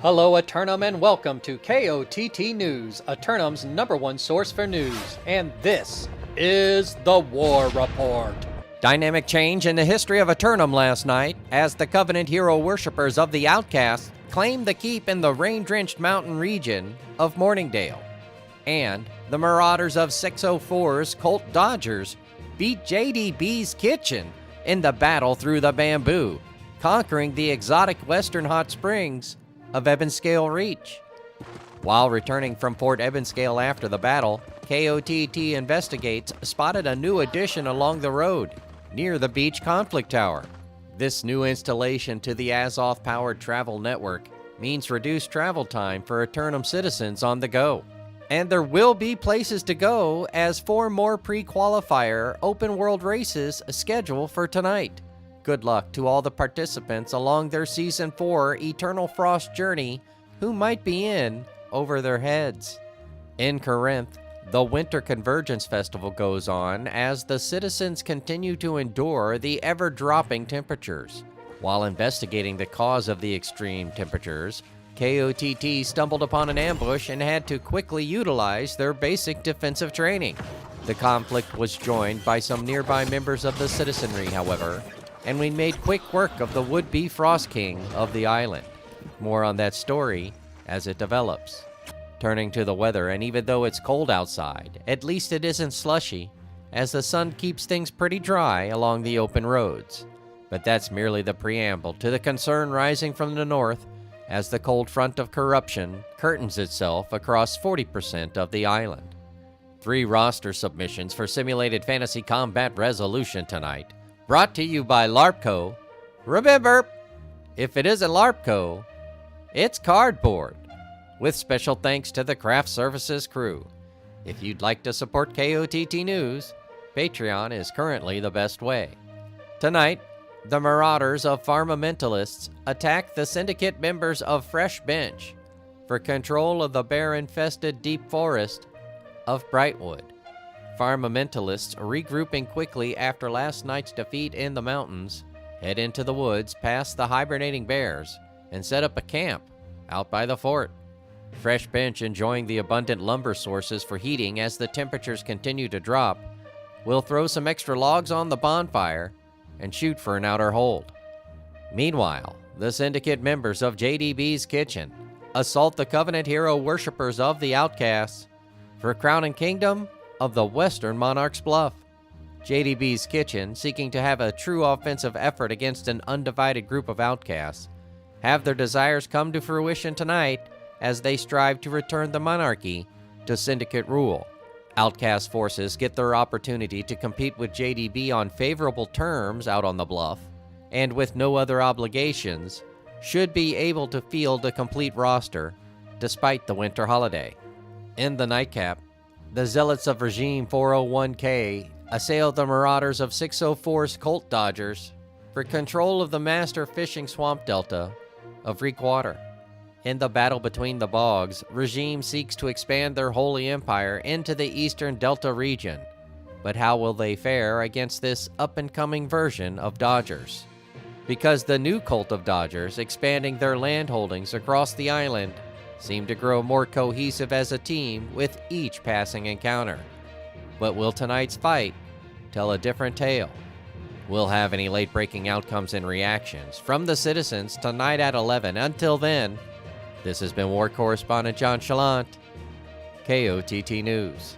Hello, Eternum, and welcome to KOTT News, Eternum's #1 source for news. And this is the War Report. Dynamic change in the history of Eternum last night as the Covenant hero worshippers of the Outcast claimed the keep in the rain-drenched mountain region of Mourningdale. And the Marauders of 604's KOTT Dodgers beat JDB's Kitchen in the battle through the bamboo, conquering the exotic western hot springs of Ebonscale Reach. While returning from Fort Ebonscale after the battle, KOTT Investigates spotted a new addition along the road, near the beach conflict tower. This new installation to the Azoth-powered travel network means reduced travel time for Eternum citizens on the go. And there will be places to go as 4 more pre-qualifier open-world races scheduled for tonight. Good luck to all the participants along their Season 4 Eternal Frost journey who might be in over their heads. In Corinth, the Winter Convergence Festival goes on as the citizens continue to endure the ever-dropping temperatures. While investigating the cause of the extreme temperatures, KOTT stumbled upon an ambush and had to quickly utilize their basic defensive training. The conflict was joined by some nearby members of the citizenry, however, and we made quick work of the would-be Frost King of the island. More on that story as it develops. Turning to the weather, and even though it's cold outside, at least it isn't slushy, as the sun keeps things pretty dry along the open roads. But that's merely the preamble to the concern rising from the north as the cold front of corruption curtains itself across 40% of the island. 3 roster submissions for Simulated Fantasy Combat Resolution tonight, brought to you by LARPco. Remember, if it isn't LARPco, it's cardboard. With special thanks to the Craft Services crew. If you'd like to support KOTT News, Patreon is currently the best way. Tonight, the Marauders of Pharmamentalists attack the Syndicate members of Fresh Bench for control of the bear-infested deep forest of Brightwood. Pharmamentalists, regrouping quickly after last night's defeat in the mountains, head into the woods past the hibernating bears and set up a camp out by the fort. Fresh Bench, enjoying the abundant lumber sources for heating as the temperatures continue to drop, will throw some extra logs on the bonfire and shoot for an outer hold. Meanwhile, the Syndicate members of JDB's Kitchen assault the Covenant hero worshippers of the Outcasts for crowning kingdom of the Western Monarch's Bluff. JDB's Kitchen, seeking to have a true offensive effort against an undivided group of outcasts, have their desires come to fruition tonight as they strive to return the monarchy to Syndicate rule. Outcast forces get their opportunity to compete with JDB on favorable terms out on the bluff, and with no other obligations, should be able to field a complete roster despite the winter holiday. In the nightcap, the Zealots of Regime 401K assailed the Marauders of 604's KOTT Dodgers for control of the master fishing swamp delta of Reekwater. In the battle between the bogs, Regime seeks to expand their holy empire into the eastern delta region. But how will they fare against this up-and-coming version of Dodgers? Because the new cult of Dodgers, expanding their land holdings across the island, seem to grow more cohesive as a team with each passing encounter. But will tonight's fight tell a different tale? We'll have any late-breaking outcomes and reactions from the citizens tonight at 11. Until then, this has been War Correspondent JChalant, KOTT News.